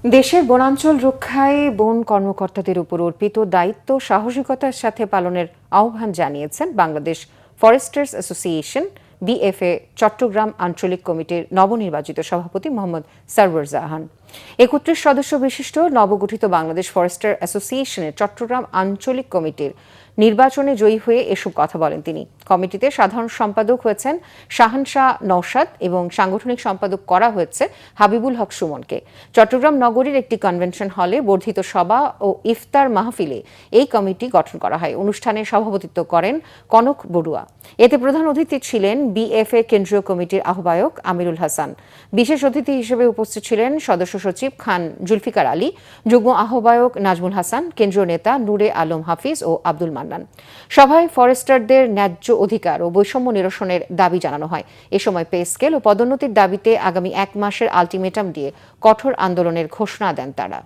দেশের বনাঞ্চল রক্ষায় বন কর্মকর্তাদের উপর অর্পিত দায়িত্ব সাহসিকতার সাথে পালনের আহ্বান জানিয়েছেন বাংলাদেশ ফরেস্টার্স অ্যাসোসিয়েশন বিএফএ চট্টগ্রাম আঞ্চলিক কমিটির নবনির্বাচিত সভাপতি মোহাম্মদ সরওয়ার জাহান। ৩১ সদস্য বিশিষ্ট নবগঠিত বাংলাদেশ ফরেস্টার অ্যাসোসিয়েশনের চট্টগ্রাম আঞ্চলিক কমিটির নির্বাচনে জয়ী হয়ে এসব কথা বলেন তিনি। কমিটিতে সাধারণ সম্পাদক হয়েছেন শাহানশাহ নওশাদ এবং সাংগঠনিক সম্পাদক করা হয়েছে হাবিবুল হক সুমনকে। চট্টগ্রাম নগরীর একটি কনভেনশন হলে বর্ধিত সভা ও ইফতার মাহফিলে এই কমিটি গঠন করা হয়। অনুষ্ঠানে সভাপতিত্ব করেন কনক বড়ুয়া। এতে প্রধান অতিথি ছিলেন বিএফএ কেন্দ্রীয় কমিটির আহ্বায়ক আমিরুল হাসান। বিশেষ অতিথি হিসেবে উপস্থিত ছিলেন সদস্য সচিব খান জুলফিকার আলী, যুগ্ম আহ্বায়ক নাজমুল হাসান, কেন্দ্রীয় নেতা নূরে আলম হাফিজ ও আব্দুল মান্নান। সভায় ফরেস্টারদের ন্যায্য অধিকার ও বৈষম্য নিরসনের দাবি জানানো হয়। এ সময় পে স্কেল ও পদোন্নতির দাবিতে আগামী ১ মাসের আলটিমেটাম দিয়ে কঠোর আন্দোলনের ঘোষণা দেন তারা।